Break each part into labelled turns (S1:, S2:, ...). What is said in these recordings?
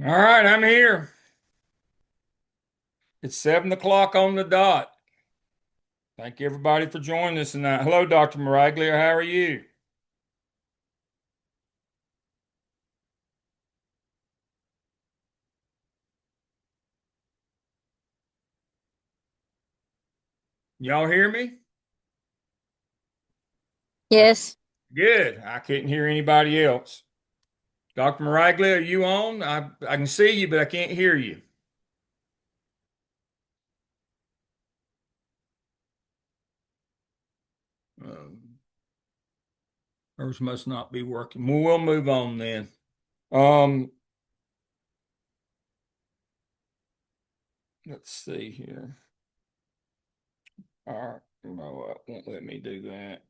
S1: All right, I'm here. It's 7 o'clock on the dot. Thank you everybody for joining us tonight. Hello, Dr. Maraglia. How are you? Y'all hear me?
S2: Yes.
S1: Good. I couldn't hear anybody else. Dr. Maraglia, are you on? I can see you, but I can't hear you. Um, Hers must not be working. Well, we'll move on then. Um, let's see here. All right. No, it won't let me do that.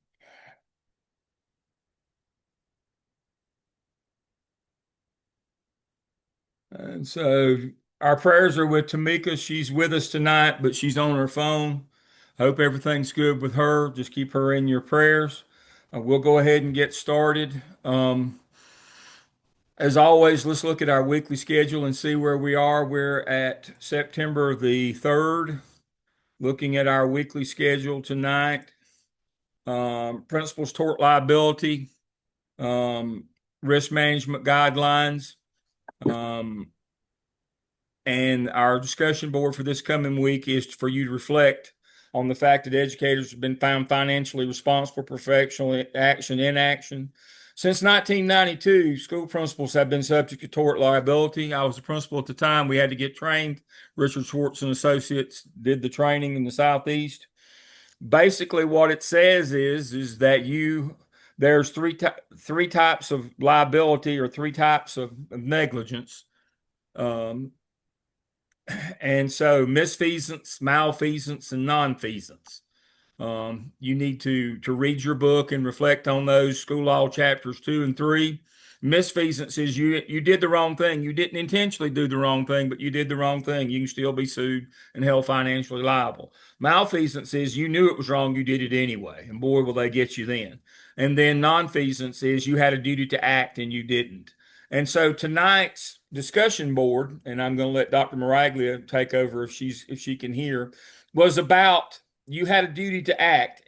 S1: And so our prayers are with Tamika. She's with us tonight, but she's on her phone. Hope everything's good with her. Just keep her in your prayers. We'll go ahead and get started. As always, let's look at our weekly schedule and see where we are. We're at September the 3rd, looking at our weekly schedule tonight. Principals tort liability, um, risk management guidelines. Um, And our discussion board for this coming week is for you to reflect on the fact that educators have been found financially responsible for professional action inaction. Since 1992, school principals have been subject to tort liability. I was the principal at the time. We had to get trained. Richard Schwartz and Associates did the training in the Southeast. Basically, what it says is that there's three types of liability or three types of negligence. Um, and so misfeasance, malfeasance, and nonfeasance. You need to read your book and reflect on those school law chapters 2 and 3. Misfeasance is you did the wrong thing. You didn't intentionally do the wrong thing, but you did the wrong thing. You can still be sued and held financially liable. Malfeasance is you knew it was wrong, you did it anyway, and boy will they get you then. And then nonfeasance is you had a duty to act and you didn't. And so tonight's discussion board, and I'm going to let Dr. Maraglia take over if she can hear, was about you had a duty to act.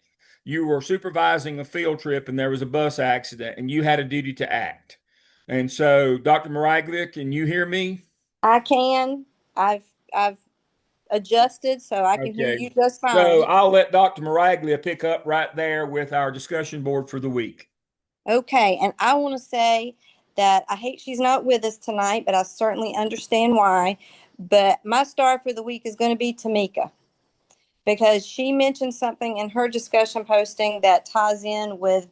S1: You were supervising a field trip and there was a bus accident and you had a duty to act. And so, Dr. Maraglia, can you hear me?
S2: I can. I've adjusted so I can hear
S1: Okay.
S2: you just
S1: So
S2: fine.
S1: I'll let Dr. Maraglia pick up right there with our discussion board for the week.
S2: Okay, and I want to say that I hate she's not with us tonight, but I certainly understand why. But my star for the week is going to be Tamika because she mentioned something in her discussion posting that ties in with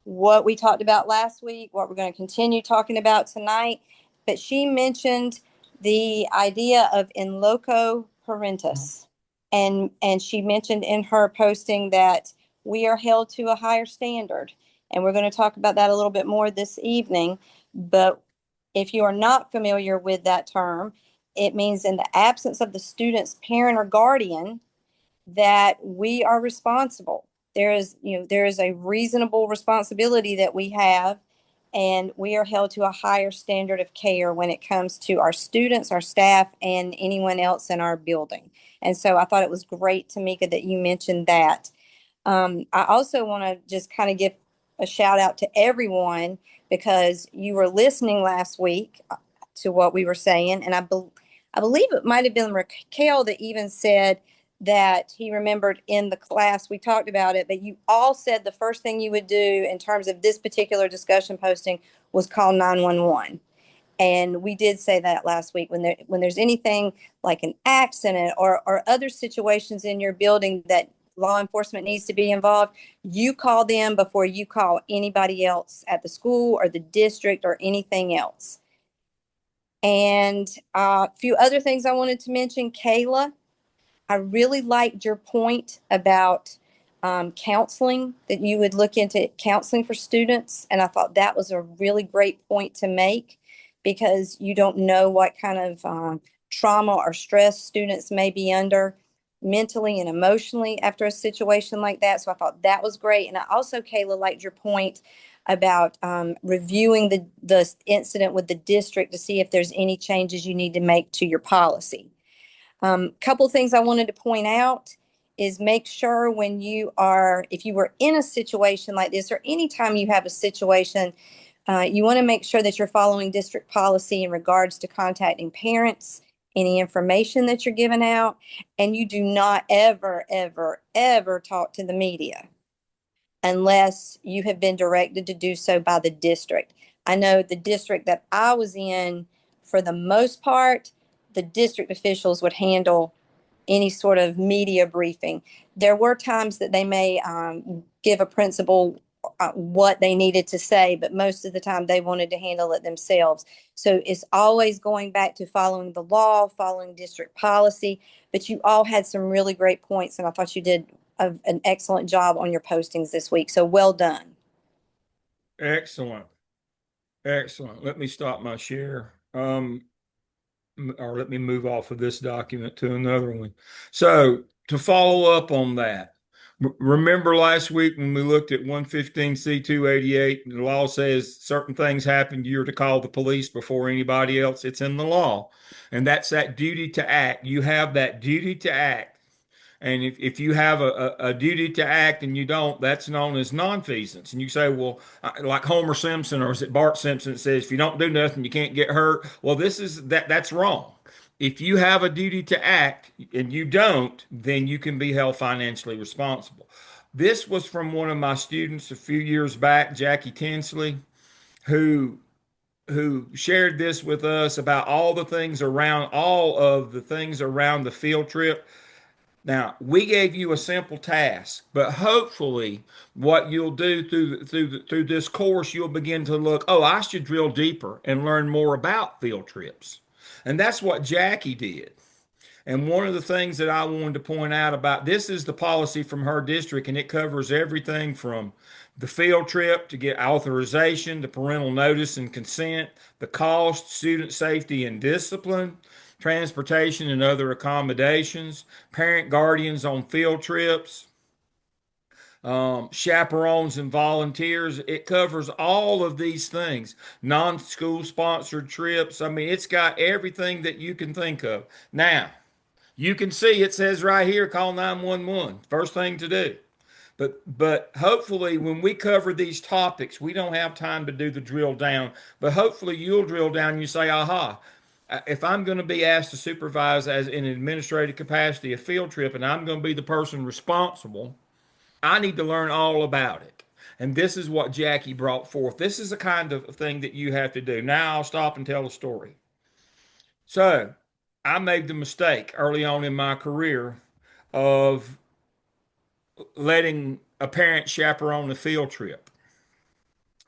S2: what we talked about last week, what we're going to continue talking about tonight. But she mentioned the idea of in loco parentis. And she mentioned in her posting that we are held to a higher standard. And we're going to talk about that a little bit more this evening. But if you are not familiar with that term, it means in the absence of the student's parent or guardian, that we are responsible. There is a reasonable responsibility that we have, and we are held to a higher standard of care when it comes to our students, our staff, and anyone else in our building. And so I thought it was great, Tamika, that you mentioned that. I also want to just kind of give a shout out to everyone because you were listening last week to what we were saying, and I believe it might have been Raquel that even said that he remembered in the class we talked about it, but you all said the first thing you would do in terms of this particular discussion posting was call 911. And we did say that last week when there's anything like an accident or other situations in your building that law enforcement needs to be involved, you call them before you call anybody else at the school or the district or anything else. And a few other things I wanted to mention, Kayla, I really liked your point about counseling, that you would look into counseling for students. And I thought that was a really great point to make because you don't know what kind of trauma or stress students may be under mentally and emotionally after a situation like that. So I thought that was great. And I also, Kayla, liked your point about reviewing the incident with the district to see if there's any changes you need to make to your policy. Couple things I wanted to point out is make sure when you are, if you were in a situation like this, or anytime you have a situation, you want to make sure that you're following district policy in regards to contacting parents, any information that you're giving out, and you do not ever, ever, ever talk to the media unless you have been directed to do so by the district. I know the district that I was in, for the most part, the district officials would handle any sort of media briefing. There were times that they may give a principal what they needed to say, but most of the time they wanted to handle it themselves. So it's always going back to following the law, following district policy. But you all had some really great points, and I thought you did an excellent job on your postings this week. So well done.
S1: Excellent. Excellent. Let me stop my share. Or let me move off of this document to another one. So to follow up on that, remember last week when we looked at 115C288, the law says certain things happen, you're to call the police before anybody else. It's in the law. And that's that duty to act. You have that duty to act. And if you have a duty to act and you don't, that's known as nonfeasance. And you say, well, like Homer Simpson, or is it Bart Simpson that says, if you don't do nothing, you can't get hurt. Well, that's wrong. If you have a duty to act and you don't, then you can be held financially responsible. This was from one of my students a few years back, Jackie Tinsley, who shared this with us about all of the things around the field trip. Now, we gave you a simple task, but hopefully what you'll do through this course, you'll begin to look, oh, I should drill deeper and learn more about field trips. And that's what Jackie did. And one of the things that I wanted to point out about this is the policy from her district, and it covers everything from the field trip to get authorization, the parental notice and consent, the cost, student safety and discipline, transportation and other accommodations, parent guardians on field trips, chaperones and volunteers. It covers all of these things. Non-school sponsored trips. I mean, it's got everything that you can think of. Now, you can see it says right here, call 911. First thing to do. But hopefully when we cover these topics, we don't have time to do the drill down. But hopefully you'll drill down and you say, aha, if I'm going to be asked to supervise as in an administrative capacity a field trip and I'm going to be the person responsible, I need to learn all about it. And this is what Jackie brought forth. This is the kind of thing that you have to do. Now I'll stop and tell a story. So I made the mistake early on in my career of letting a parent chaperone a field trip.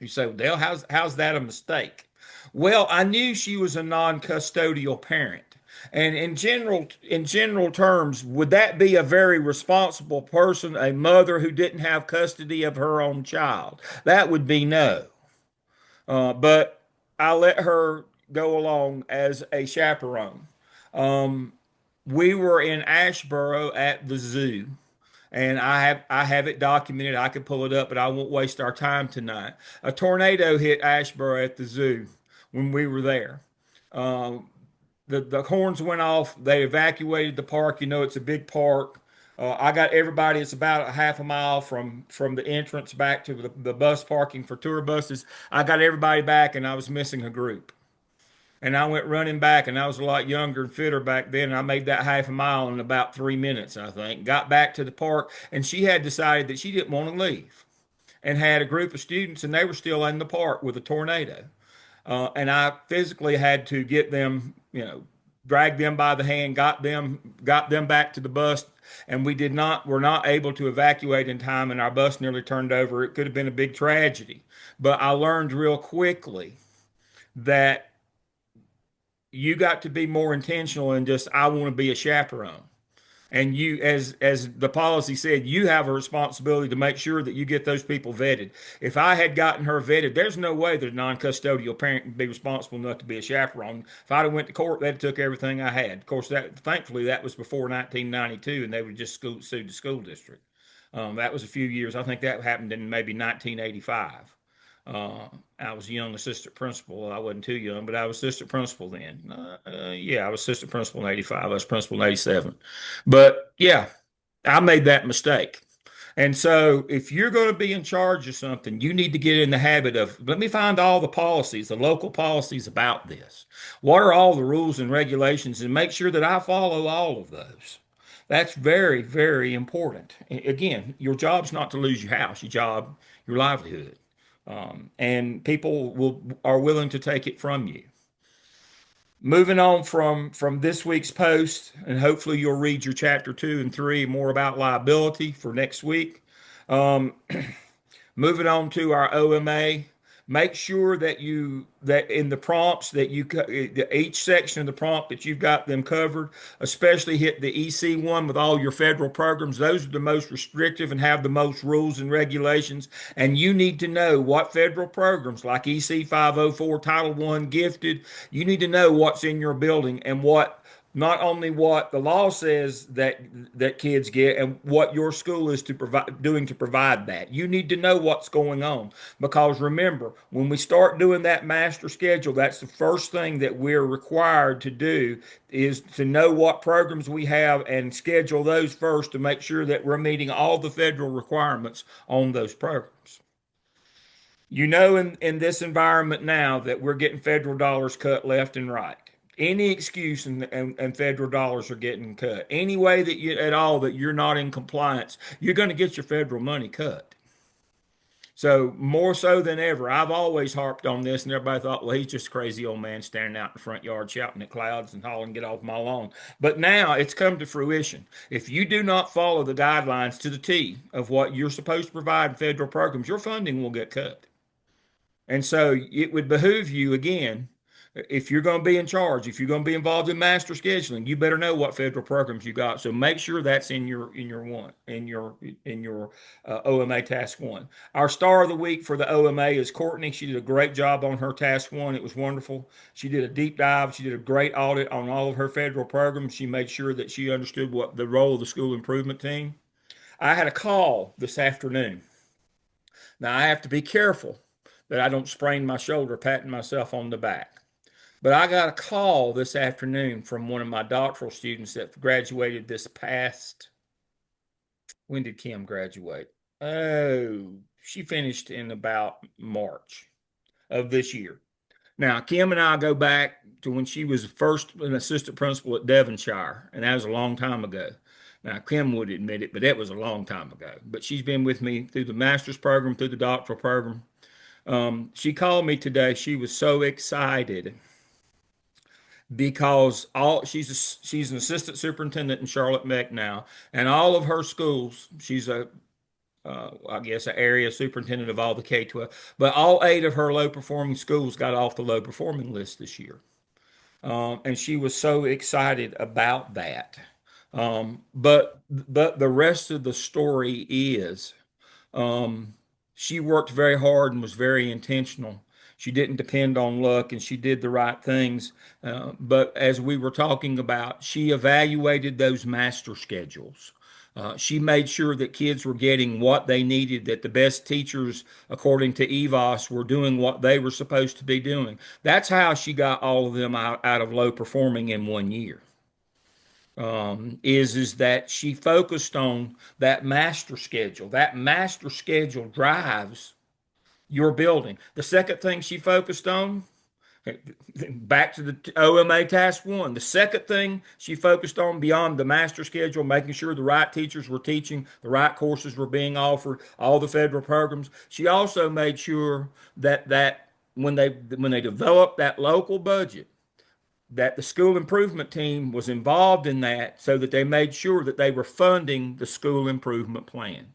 S1: You say, well, Dale, how's that a mistake? Well, I knew she was a non-custodial parent. And in general terms, would that be a very responsible person, a mother who didn't have custody of her own child? That would be no. But I let her go along as a chaperone. Um, we were in Ashboro at the zoo, and I have it documented. I could pull it up, but I won't waste our time tonight. A tornado hit Ashboro at the zoo when we were there. Um, the horns went off. They evacuated the park. You know, it's a big park. I got everybody. It's about a half a mile from the entrance back to the bus parking for tour buses. I got everybody back, and I was missing a group. And I went running back, and I was a lot younger and fitter back then. And I made that half a mile in about 3 minutes, I think. Got back to the park, and she had decided that she didn't want to leave, and had a group of students, and they were still in the park with a tornado. And I physically had to get them, drag them by the hand, got them back to the bus, and were not able to evacuate in time, and our bus nearly turned over. It could have been a big tragedy, but I learned real quickly that you got to be more intentional than just I want to be a chaperone. And you, as the policy said, you have a responsibility to make sure that you get those people vetted. If I had gotten her vetted, there's no way that a non-custodial parent would be responsible enough to be a chaperone. If I'd have went to court, they'd have took everything I had. Of course, thankfully that was before 1992, and they would just sued the school district. That was a few years. I think that happened in maybe 1985. I was a young assistant principal. I wasn't too young, but I was assistant principal then. Yeah, I was assistant principal in 85. I was principal in 87. But yeah, I made that mistake. And so, if you're going to be in charge of something, you need to get in the habit of let me find all the policies, the local policies about this. What are all the rules and regulations, and make sure that I follow all of those. That's very, very important. Again, your job's not to lose your house, your job, your livelihood, and people will are willing to take it from you. Moving on from this week's post, and hopefully you'll read your chapter 2 and 3 more about liability for next week. Um, Moving on to our OMA, make sure that that in the prompts that each section of the prompt that you've got them covered, especially hit the EC one with all your federal programs. Those are the most restrictive and have the most rules and regulations. And you need to know what federal programs like EC 504, Title One, Gifted. You need to know what's in your building and what not only what the law says that kids get and what your school is to provide doing to provide that. You need to know what's going on because remember, when we start doing that master schedule, that's the first thing that we're required to do is to know what programs we have and schedule those first to make sure that we're meeting all the federal requirements on those programs. You know, in this environment now that we're getting federal dollars cut left and right. Any excuse and federal dollars are getting cut. Any way that you at all that you're not in compliance, you're going to get your federal money cut. So more so than ever, I've always harped on this, and everybody thought, well, he's just a crazy old man standing out in the front yard shouting at clouds and hollering, "Get off my lawn!" But now it's come to fruition. If you do not follow the guidelines to the T of what you're supposed to provide in federal programs, your funding will get cut. And so it would behoove you again, if you're going to be in charge, if you're going to be involved in master scheduling, you better know what federal programs you got. So make sure that's in your OMA task one. Our star of the week for the OMA is Courtney. She did a great job on her task one. It was wonderful. She did a deep dive. She did a great audit on all of her federal programs. She made sure that she understood what the role of the school improvement team. I had a call this afternoon. Now I have to be careful that I don't sprain my shoulder patting myself on the back. But I got a call this afternoon from one of my doctoral students that graduated this past. When did Kim graduate? Oh, she finished in about March of this year. Now, Kim and I go back to when she was first an assistant principal at Devonshire, and that was a long time ago. Now, Kim would admit it, but that was a long time ago. But she's been with me through the master's program, through the doctoral program. She called me today. She was so excited because all she's an assistant superintendent in Charlotte Meck now, and all of her schools, she's a I guess an area superintendent of all the K-12, but all 8 of her low performing schools got off the low performing list this year, and she was so excited about that. But the rest of the story is um, she worked very hard and was very intentional. She didn't depend on luck and she did the right things. But as we were talking about, she evaluated those master schedules. She made sure that kids were getting what they needed, that the best teachers, according to EVOS, were doing what they were supposed to be doing. That's how she got all of them out of low performing in 1 year. Is that she focused on that master schedule. That master schedule drives your building. The second thing she focused on, back to the OMA task one, the second thing she focused on beyond the master schedule, making sure the right teachers were teaching, the right courses were being offered, all the federal programs. She also made sure that when they developed that local budget, that the school improvement team was involved in that so that they made sure that they were funding the school improvement plan.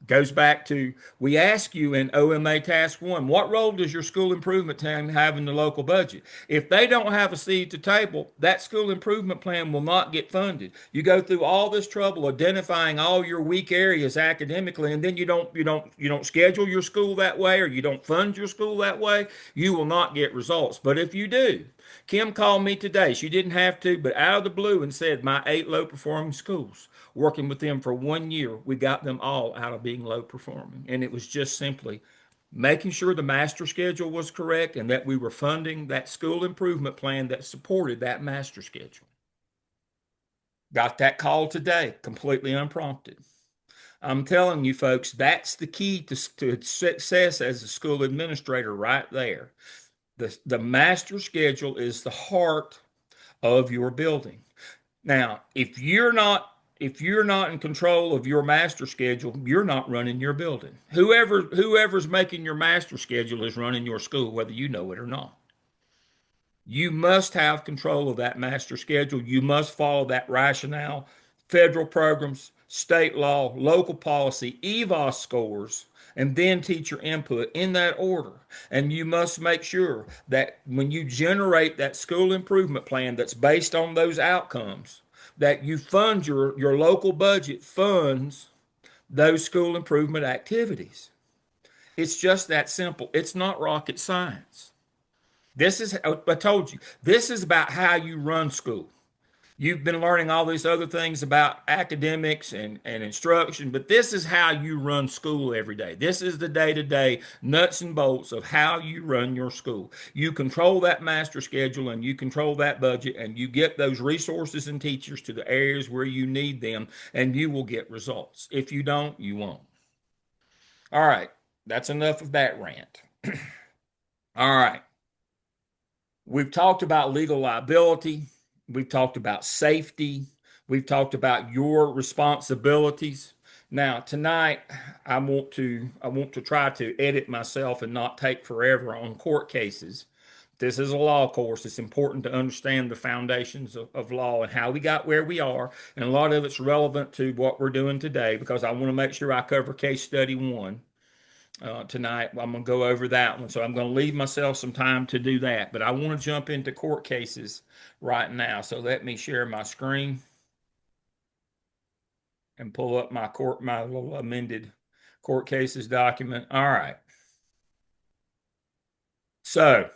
S1: Goes back to we ask you in OMA Task 1, what role does your school improvement team have in the local budget? If they don't have a seat at the table, that school improvement plan will not get funded. You go through all this trouble identifying all your weak areas academically, and then you don't schedule your school that way or you don't fund your school that way, you will not get results. But if you do, Kim called me today. She didn't have to, but out of the blue and said, my 8 low performing schools, working with them for 1 year, we got them all out of being low performing. And it was just simply making sure the master schedule was correct and that we were funding that school improvement plan that supported that master schedule. Got that call today, completely unprompted. I'm telling you, folks, that's the key to success as a school administrator right there. The master schedule is the heart of your building. Now, if you're not in control of your master schedule, you're not running your building. Whoever's making your master schedule is running your school, whether you know it or not. You must have control of that master schedule. You must follow that rationale, federal programs, state law, local policy, EVOS scores, and then teacher input in that order. And you must make sure that when you generate that school improvement plan that's based on those outcomes, that you fund your local budget funds those school improvement activities. It's just that simple. It's not rocket science. This is, I told you, this is about how you run school. You've been learning all these other things about academics and instruction, but this is how you run school every day. This is the day to day nuts and bolts of how you run your school. You control that master schedule and you control that budget and you get those resources and teachers to the areas where you need them, and you will get results. If you don't, you won't. All right, that's enough of that rant. All right. We've talked about legal liability. We've talked about safety. We've talked about your responsibilities. Now, tonight, I want to try to edit myself and not take forever on court cases. This is a law course. It's important to understand the foundations of law and how we got where we are. And a lot of it's relevant to what we're doing today because I want to make sure I cover case study one tonight. I'm going to go over that one. So I'm going to leave myself some time to do that. But I want to jump into court cases right now. So let me share my screen and pull up my little amended court cases document. All right. So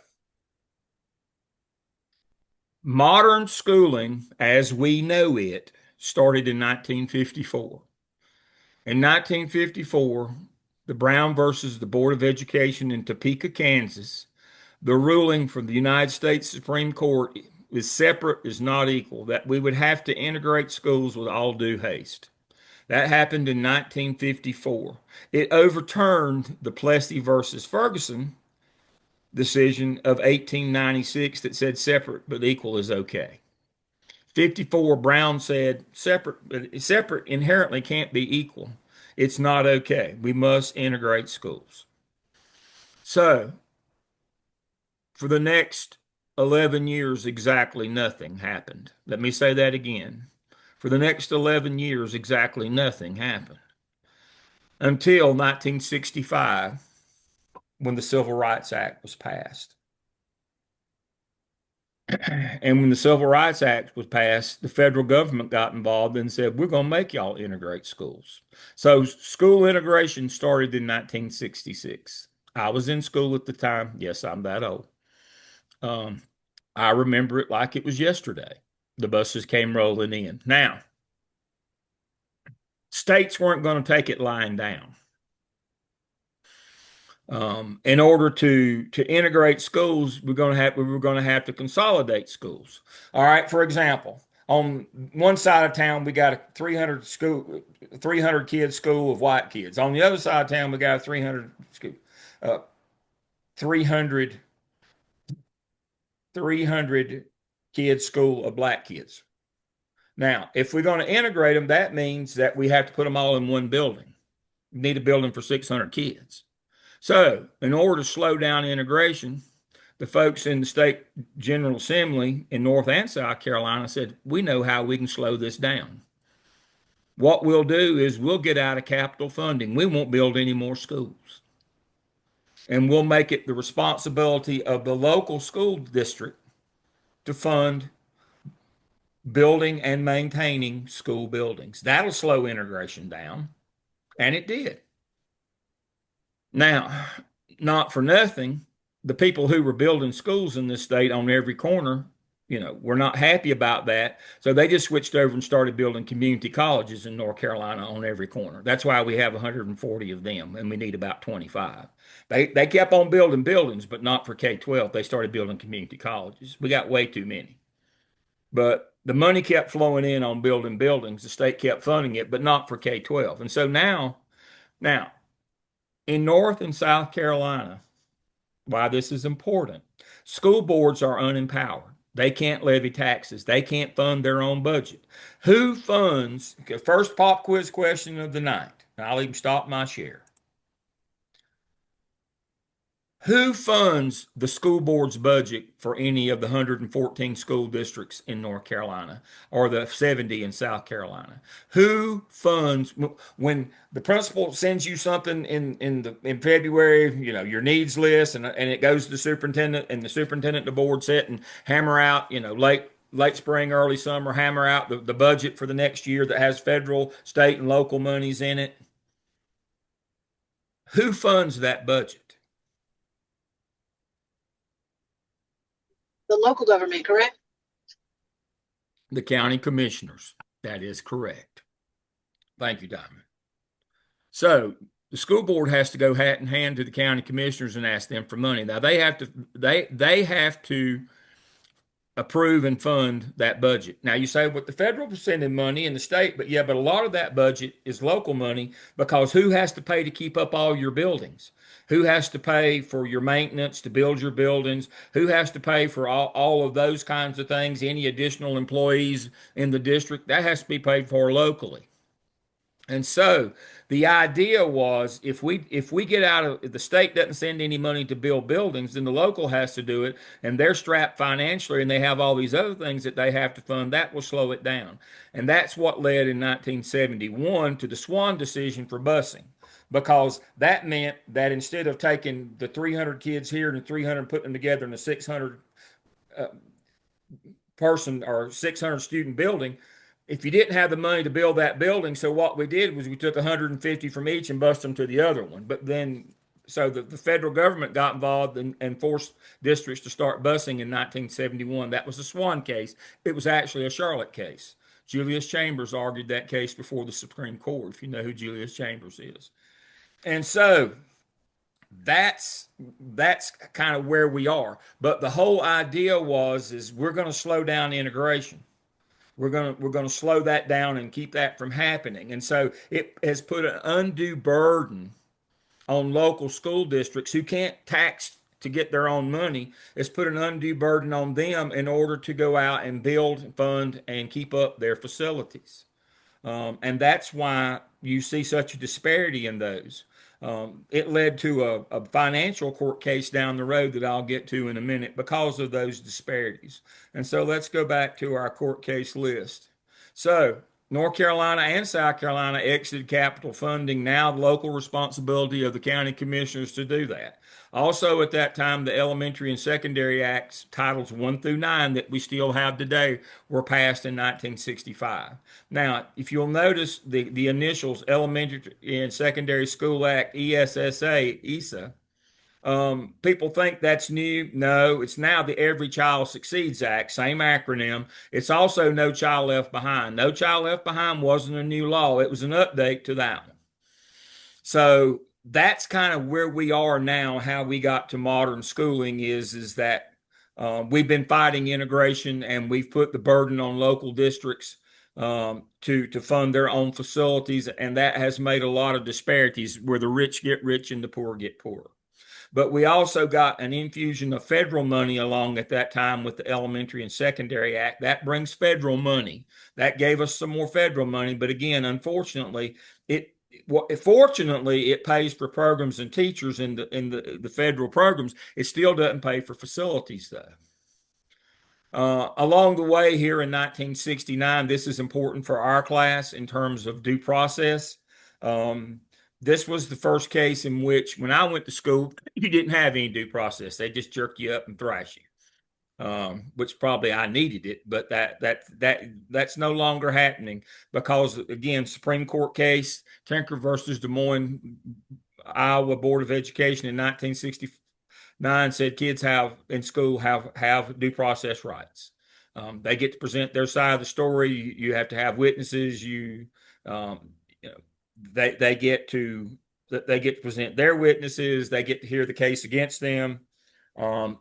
S1: modern schooling as we know it started in 1954. In 1954, the Brown versus the Board of Education in Topeka, Kansas, the ruling from the United States Supreme Court is separate is not equal, that we would have to integrate schools with all due haste. That happened in 1954. It overturned the Plessy versus Ferguson decision of 1896 that said separate but equal is okay. 54, Brown said separate inherently can't be equal. It's not okay. We must integrate schools. So, for the next 11 years, exactly nothing happened. Let me say that again. For the next 11 years, exactly nothing happened until 1965 when the Civil Rights Act was passed. And when the Civil Rights Act was passed, the federal government got involved and said, we're going to make y'all integrate schools. So school integration started in 1966. I was in school at the time. Yes, I'm that old. Um, I remember it like it was yesterday. The buses came rolling in. Now, states weren't going to take it lying down. In order to integrate schools, we were going to have to consolidate schools. All right, for example, on one side of town we got a 300 kids school of white kids. On the other side of town we got a 300 kids school of black kids. Now, if we're going to integrate them, that means that we have to put them all in one building. We need a building for 600 kids. So, in order to slow down integration, the folks in the state General Assembly in North and South Carolina said, we know how we can slow this down. What we'll do is we'll get out of capital funding. We won't build any more schools. And we'll make it the responsibility of the local school district to fund building and maintaining school buildings. That'll slow integration down. And it did. Now, not for nothing, the people who were building schools in this state on every corner we're not happy about that. So they just switched over and started building community colleges in North Carolina on every corner. That's why we have 140 of them, and we need about 25. They kept on building buildings, but not for K-12. They started building community colleges. We got way too many. But the money kept flowing in on building buildings. The state kept funding it, but not for K-12. And so now in North and South Carolina, why this is important. School boards are unempowered. They can't levy taxes. They can't fund their own budget. Who funds? First pop quiz question of the night. I'll even stop my share. Who funds the school board's budget for any of the 114 school districts in North Carolina or the 70 in South Carolina? Who funds when the principal sends you something in February, your needs list, and it goes to the superintendent, and the superintendent and the board sit and hammer out, late spring, early summer, hammer out the budget for the next year that has federal, state, and local monies in it. Who funds that budget?
S3: The local government, correct?
S1: The county commissioners. That is correct. Thank you, Diamond. So the school board has to go hat in hand to the county commissioners and ask them for money. Now they have to approve and fund that budget. Now you say, what the federal is sending money in the state, but a lot of that budget is local money, because who has to pay to keep up all your buildings? Who has to pay for your maintenance to build your buildings? Who has to pay for all of those kinds of things? Any additional employees in the district? That has to be paid for locally. And so the idea was, if we get out of, if the state doesn't send any money to build buildings, then the local has to do it, and they're strapped financially, and they have all these other things that they have to fund. That will slow it down. And that's what led in 1971 to the Swan decision for busing, because that meant that instead of taking the 300 kids here and the 300, putting them together in a 600 person or 600 student building, if you didn't have the money to build that building, so what we did was we took 150 from each and bused them to the other one. But then, so the federal government got involved and forced districts to start busing in 1971. That was the Swan case. It was actually a Charlotte case. Julius Chambers argued that case before the Supreme Court, if you know who Julius Chambers is. And so that's kind of where we are. But the whole idea is we're going to slow down integration. We're going to slow that down and keep that from happening. And so it has put an undue burden on local school districts who can't tax to get their own money. It's put an undue burden on them in order to go out and build, fund, and keep up their facilities. And that's why you see such a disparity in those. It led to a financial court case down the road that I'll get to in a minute because of those disparities. And so let's go back to our court case list. So North Carolina and South Carolina exited capital funding, now the local responsibility of the county commissioners to do that. Also at that time, the Elementary and Secondary Acts, Titles 1 through 9, that we still have today, were passed in 1965. Now, if you'll notice the initials, Elementary and Secondary School Act, ESSA, people think that's new. No, it's now the Every Child Succeeds Act, same acronym. It's also No Child Left Behind. No Child Left Behind wasn't a new law. It was an update to that one. So that's kind of where we are now. How we got to modern schooling is that we've been fighting integration, and we've put the burden on local districts to fund their own facilities, and that has made a lot of disparities where the rich get rich and the poor get poorer. But we also got an infusion of federal money along at that time with the Elementary and Secondary Act. That brings federal money. That gave us some more federal money. But again, unfortunately, fortunately, it pays for programs and teachers in the federal programs. It still doesn't pay for facilities, though. Along the way here in 1969, this is important for our class in terms of due process. This was the first case in which, when I went to school, you didn't have any due process. They just jerk you up and thrash you, which probably I needed it, but that's no longer happening because, again, Supreme Court case, Tinker versus Des Moines, Iowa Board of Education in 1969 said kids in school have due process rights. They get to present their side of the story. You have to have witnesses. Um, you know, they get to present their witnesses. They get to hear the case against them.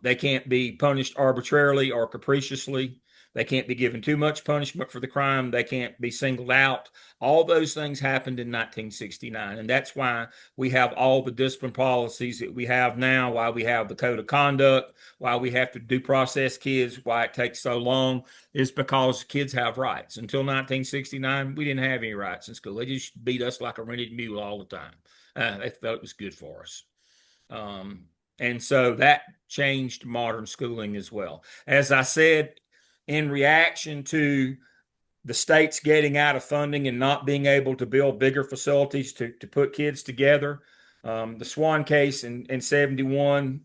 S1: They can't be punished arbitrarily or capriciously. They can't be given too much punishment for the crime. They can't be singled out. All those things happened in 1969, and that's why we have all the discipline policies that we have now, why we have the code of conduct, why we have to due process kids, why it takes so long, is because kids have rights. Until 1969, we didn't have any rights in school. They just beat us like a rented mule all the time. They thought it was good for us. And so that changed modern schooling as well. As I said, in reaction to the states getting out of funding and not being able to build bigger facilities to put kids together, the Swan case in 71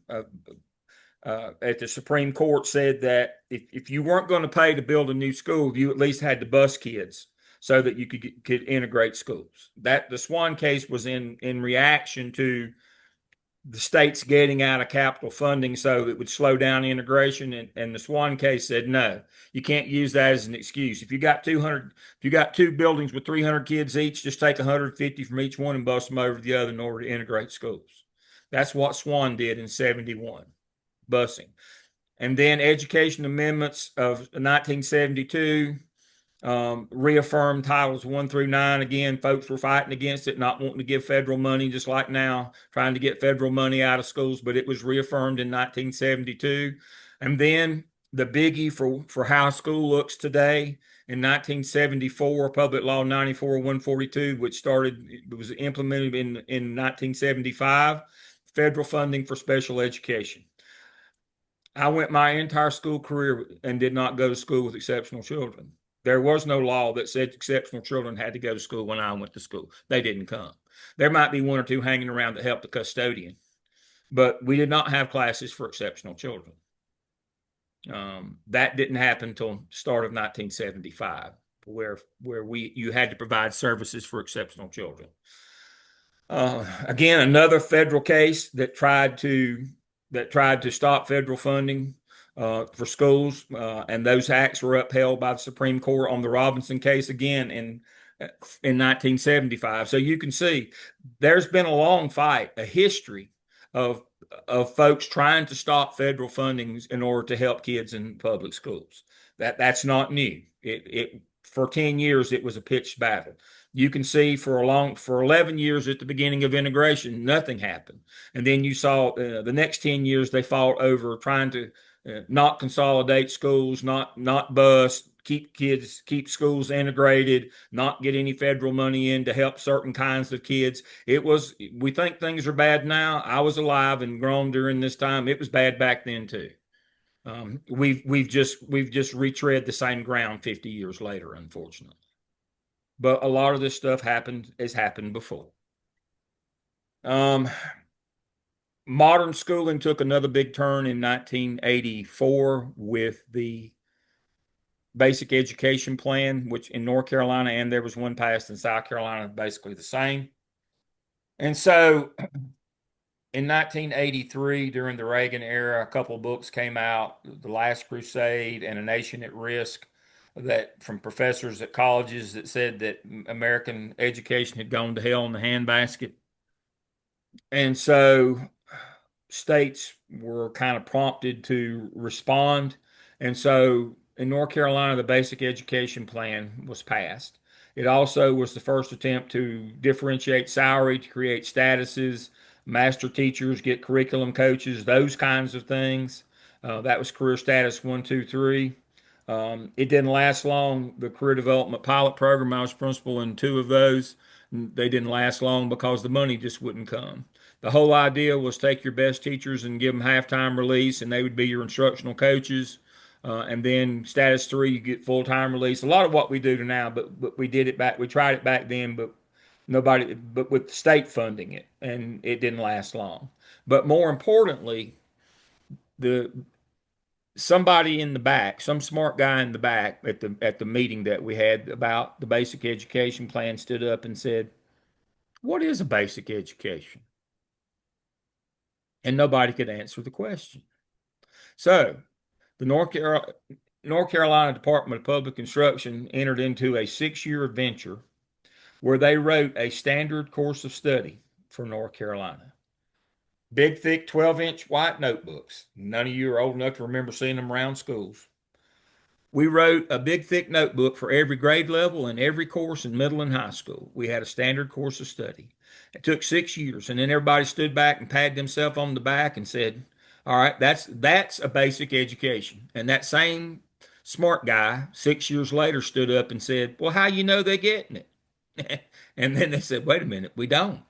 S1: at the Supreme Court said that if you weren't going to pay to build a new school, you at least had to bus kids so that you could integrate schools. That the Swan case was in reaction to the states getting out of capital funding so it would slow down integration. And the Swan case said, no, you can't use that as an excuse. If you got 200, if you got two buildings with 300 kids each, just take 150 from each one and bus them over to the other in order to integrate schools. That's what Swan did in 71, busing. And then education amendments of 1972 reaffirmed titles 1 through 9. Again, folks were fighting against it, not wanting to give federal money, just like now, trying to get federal money out of schools, but it was reaffirmed in 1972. And then the biggie for how school looks today in 1974, Public Law 94-142, which was implemented in 1975, federal funding for special education. I went my entire school career and did not go to school with exceptional children. There was no law that said exceptional children had to go to school when I went to school. They didn't come. There might be one or two hanging around that helped the custodian, but we did not have classes for exceptional children. That didn't happen until start of 1975, where you had to provide services for exceptional children. Again, another federal case that tried to stop federal funding for schools, and those acts were upheld by the Supreme Court on the Robinson case again in 1975. So you can see there's been a long fight, a history of folks trying to stop federal fundings in order to help kids in public schools. That's not new. It for 10 years it was a pitched battle. You can see for 11 years at the beginning of integration, nothing happened. And then you saw the next 10 years they fought over trying to not consolidate schools, not bus, keep schools integrated, not get any federal money in to help certain kinds of kids. We think things are bad now. I was alive and grown during this time. It was bad back then too. We've just retread the same ground 50 years later, unfortunately. But a lot of this stuff has happened before. Modern schooling took another big turn in 1984 with the Basic Education Plan, which in North Carolina, and there was one passed in South Carolina, basically the same. And so in 1983, during the Reagan era, a couple of books came out, The Last Crusade and A Nation at Risk, that from professors at colleges that said that American education had gone to hell in the handbasket. And so states were kind of prompted to respond. And so in North Carolina, the Basic Education Plan was passed. It also was the first attempt to differentiate salary, to create statuses, master teachers, get curriculum coaches, those kinds of things. That was career status 1, 2, 3. It didn't last long. The career development pilot program, I was principal in two of those. They didn't last long because the money just wouldn't come. The whole idea was take your best teachers and give them half-time release, and they would be your instructional coaches. And then status 3, you get full-time release. A lot of what we do now, but we did it back. We tried it back then, but with the state funding it, and it didn't last long. But more importantly, the somebody in the back, some smart guy in the back at the meeting that we had about the basic education plan stood up and said, "What is a basic education?" And nobody could answer the question. So the North Carolina Department of Public Instruction entered into a 6-year venture where they wrote a standard course of study for North Carolina. Big, thick 12-inch white notebooks. None of you are old enough to remember seeing them around schools. We wrote a big, thick notebook for every grade level and every course in middle and high school. We had a standard course of study. It took 6 years, and then everybody stood back and patted themselves on the back and said, "All right, that's a basic education." And that same smart guy 6 years later stood up and said, "Well, how you know they're getting it?" And then they said, "Wait a minute, we don't."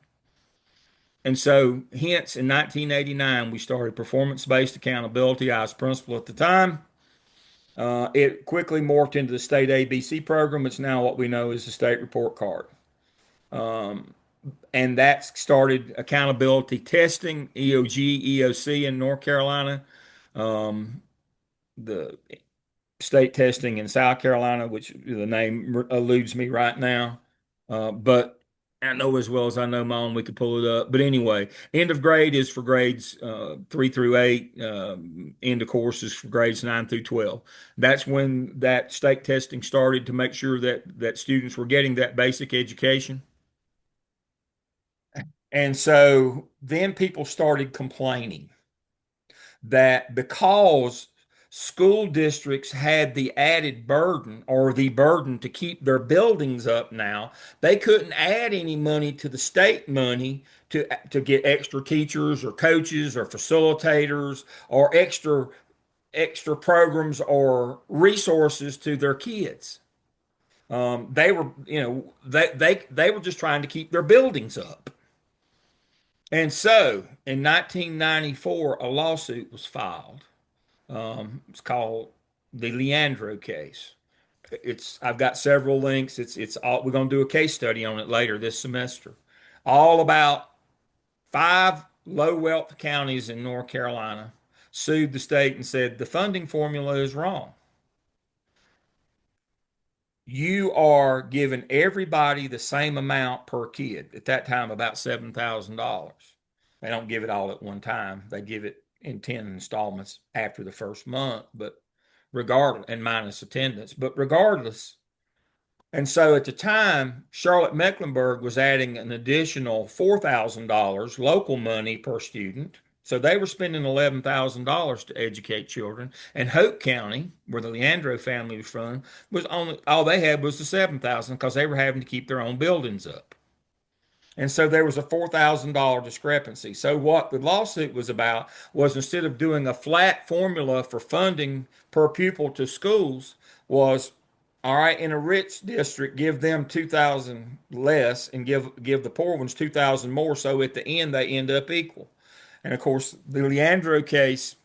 S1: And so, hence, in 1989, we started performance-based accountability. I was principal at the time. It quickly morphed into the state ABC program. It's now what we know as the state report card. Um, and that started accountability testing, EOG, EOC in North Carolina, um, the state testing in South Carolina, which the name eludes me right now. But I know as well as I know my own, we could pull it up. But anyway, end of grade is for grades 3 through 8, end of course is for grades 9 through 12. That's when that state testing started to make sure that students were getting that basic education. And so then people started complaining that because school districts had the added burden or the burden to keep their buildings up now, they couldn't add any money to the state money to get extra teachers or coaches or facilitators or extra programs or resources to their kids. They were, they were just trying to keep their buildings up. And so in 1994, a lawsuit was filed. It's called the Leandro case. I've got several links. It's all we're going to do a case study on it later this semester. All about 5 low wealth counties in North Carolina sued the state and said the funding formula is wrong. You are giving everybody the same amount per kid. At that time, about $7,000. They don't give it all at one time. They give it in 10 installments after the first month, but regardless, and minus attendance, but regardless. And so at the time, Charlotte Mecklenburg was adding an additional $4,000 local money per student. So they were spending $11,000 to educate children. And Hope County, where the Leandro family was from, was only all they had was the 7,000 because they were having to keep their own buildings up. And so there was a $4,000 discrepancy. So what the lawsuit was about was instead of doing a flat formula for funding per pupil to schools, was all right, in a rich district, give them 2,000 less and give the poor ones 2,000 more. So at the end, they end up equal. And of course, the Leandro case,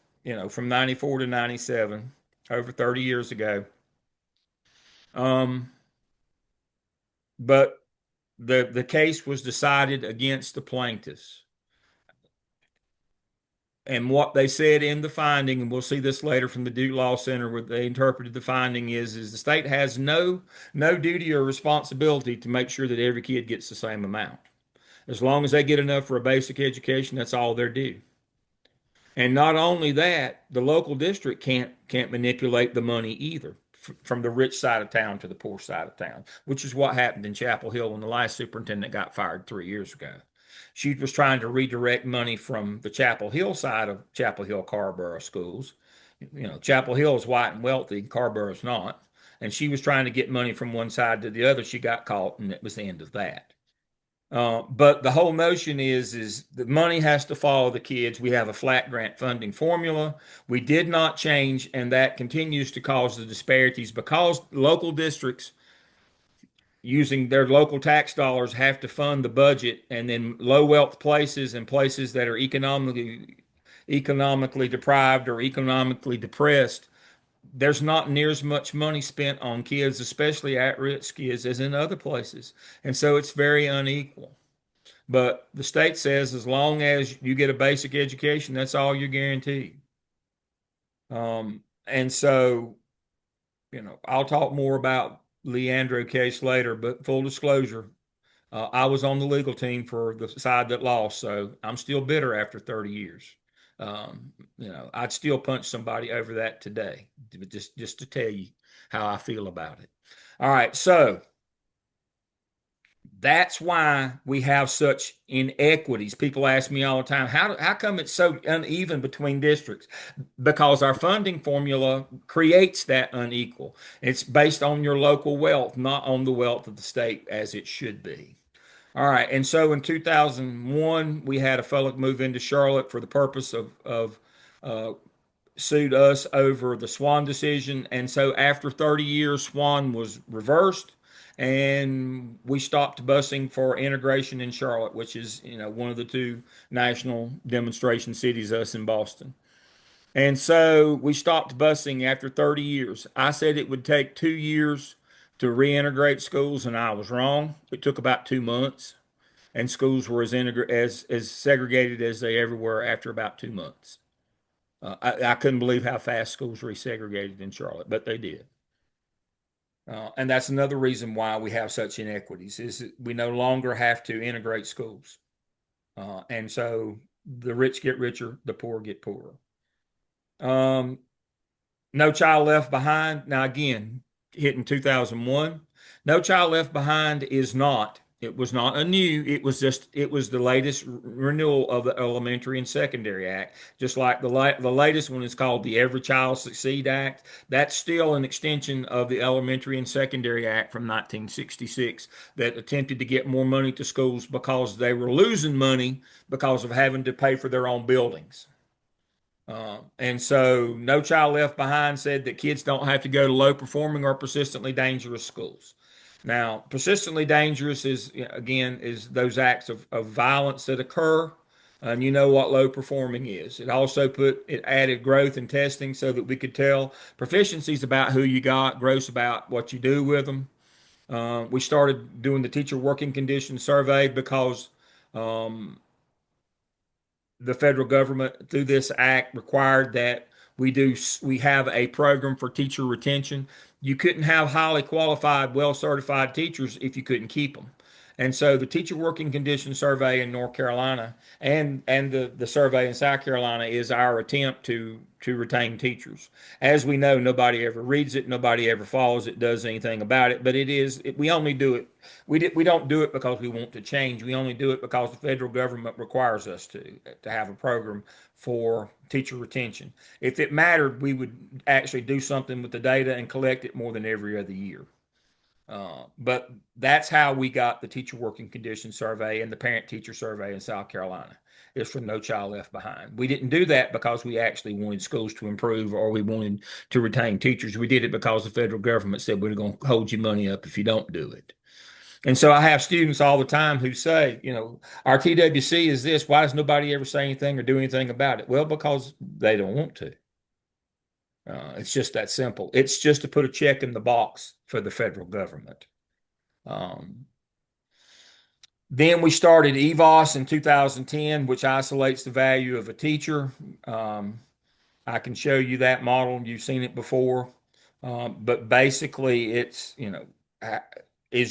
S1: from 94 to 97, over 30 years ago. Um, but the case was decided against the plaintiffs. And what they said in the finding, and we'll see this later from the Duke Law Center, where they interpreted the finding is the state has no duty or responsibility to make sure that every kid gets the same amount. As long as they get enough for a basic education, that's all they're due. And not only that, the local district can't manipulate the money either from the rich side of town to the poor side of town, which is what happened in Chapel Hill when the last superintendent got fired 3 years ago. She was trying to redirect money from the Chapel Hill side of Chapel Hill Carborough schools. Chapel Hill is white and wealthy, Carborough's not. And she was trying to get money from one side to the other. She got caught, and it was the end of that. But the whole notion is the money has to follow the kids. We have a flat grant funding formula. We did not change, and that continues to cause the disparities because local districts using their local tax dollars have to fund the budget, and then low wealth places and places that are economically deprived or economically depressed, there's not near as much money spent on kids, especially at-risk kids, as in other places. And so it's very unequal. But the state says as long as you get a basic education, that's all you're guaranteed. And so, I'll talk more about Leandro case later, but full disclosure, I was on the legal team for the side that lost, so I'm still bitter after 30 years. I'd still punch somebody over that today, just to tell you how I feel about it. All right, so that's why we have such inequities. People ask me all the time, how come it's so uneven between districts? Because our funding formula creates that unequal. It's based on your local wealth, not on the wealth of the state as it should be. All right, and so in 2001, we had a fellow move into Charlotte for the purpose of uh, sued us over the Swan decision. And so after 30 years, Swan was reversed and we stopped busing for integration in Charlotte, which is, one of the two national demonstration cities, us in Boston. And so we stopped busing after 30 years. I said it would take 2 years to reintegrate schools, and I was wrong. It took about 2 months, and schools were as segregated as they ever were after about 2 months. I couldn't believe how fast schools resegregated in Charlotte, but they did. And that's another reason why we have such inequities is that we no longer have to integrate schools. And so the rich get richer, the poor get poorer. Um, No Child Left Behind. Now, again, hit in 2001. No Child Left Behind it was not a new, it was the latest renewal of the Elementary and Secondary Act. Just like the latest one is called the Every Child Succeed Act. That's still an extension of the Elementary and Secondary Act from 1966 that attempted to get more money to schools because they were losing money because of having to pay for their own buildings. And so No Child Left Behind said that kids don't have to go to low performing or persistently dangerous schools. Now, persistently dangerous is, again, is those acts of violence that occur. And you know what low performing is. It added growth and testing so that we could tell proficiencies about who you got, growth about what you do with them. We started doing the teacher working conditions survey because um, the federal government through this act required that we have a program for teacher retention. You couldn't have highly qualified, well certified teachers if you couldn't keep them. And so the teacher working condition survey in North Carolina and the survey in South Carolina is our attempt to retain teachers. As we know, nobody ever reads it, nobody ever follows it, does anything about it. But we only do it. We don't do it because we want to change. We only do it because the federal government requires us to have a program for teacher retention. If it mattered, we would actually do something with the data and collect it more than every other year. But that's how we got the teacher working condition survey and the parent teacher survey in South Carolina. It's from No Child Left Behind. We didn't do that because we actually wanted schools to improve or we wanted to retain teachers. We did it because the federal government said we're going to hold you money up if you don't do it. And so I have students all the time who say, our TWC is this. Why does nobody ever say anything or do anything about it? Well, because they don't want to. It's just that simple. It's just to put a check in the box for the federal government. Um, then we started EVOS in 2010, which isolates the value of a teacher. Um, I can show you that model. You've seen it before. But basically, is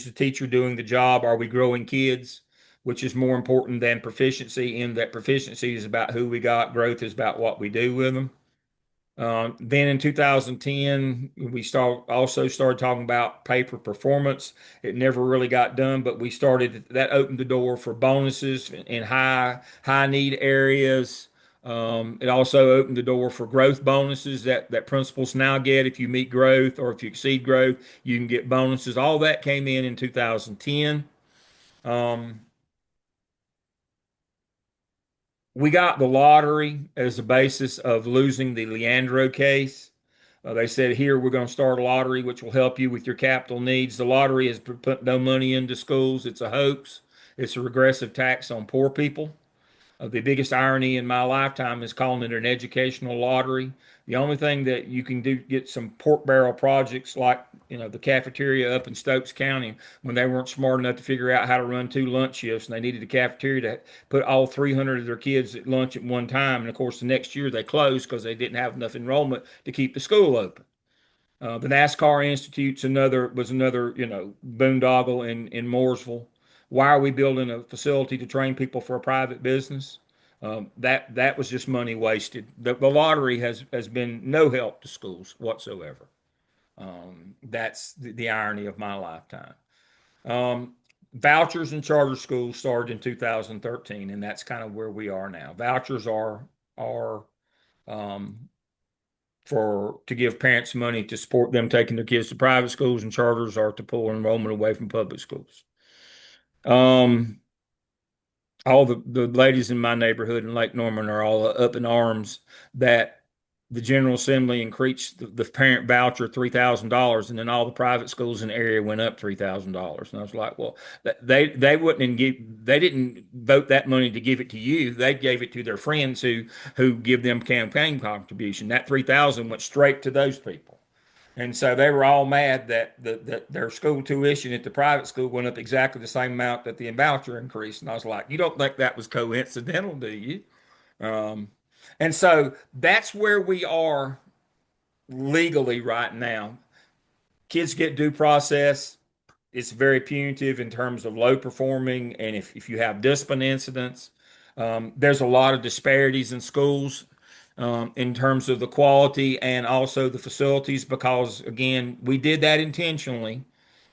S1: the teacher doing the job? Are we growing kids? Which is more important than proficiency, in that proficiency is about who we got, growth is about what we do with them. Then in 2010, also started talking about pay for performance. It never really got done, but that opened the door for bonuses in high need areas. It also opened the door for growth bonuses that principals now get if you meet growth or if you exceed growth, you can get bonuses. All that came in 2010. Um, we got the lottery as the basis of losing the Leandro case. They said, here, we're going to start a lottery which will help you with your capital needs. The lottery has put no money into schools. It's a hoax. It's a regressive tax on poor people. The biggest irony in my lifetime is calling it an educational lottery. The only thing that you can do, get some pork barrel projects like, the cafeteria up in Stokes County when they weren't smart enough to figure out how to run two lunch shifts and they needed a cafeteria to put all 300 of their kids at lunch at one time. And of course, the next year they closed because they didn't have enough enrollment to keep the school open. The NASCAR Institute's was another, boondoggle in Mooresville. Why are we building a facility to train people for a private business? That was just money wasted. The lottery has been no help to schools whatsoever. That's the irony of my lifetime. Um, Vouchers in charter schools started in 2013, and that's kind of where we are now. Vouchers are um, for to give parents money to support them taking their kids to private schools, and charters are to pull enrollment away from public schools. Um, all the ladies in my neighborhood in Lake Norman are all up in arms that the General Assembly increased the parent voucher $3,000, and then all the private schools in the area went up $3,000. And I was like, well, they wouldn't give they didn't vote that money to give it to you. They gave it to their friends who give them campaign contribution. That 3,000 went straight to those people. And so they were all mad that their school tuition at the private school went up exactly the same amount that the voucher increased. And I was like, you don't think that was coincidental, do you? Um, and so that's where we are legally right now. Kids get due process. It's very punitive in terms of low performing. And if you have discipline incidents, there's a lot of disparities in schools in terms of the quality and also the facilities because, again, we did that intentionally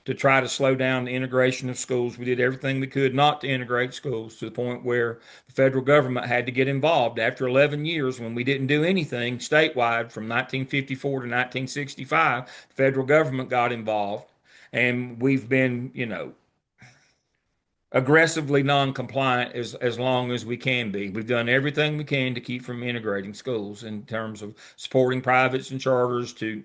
S1: to try to slow down the integration of schools. We did everything we could not to integrate schools to the point where the federal government had to get involved. After 11 years, when we didn't do anything statewide from 1954 to 1965, the federal government got involved. And we've been, aggressively non-compliant as long as we can be. We've done everything we can to keep from integrating schools in terms of supporting privates and charters to,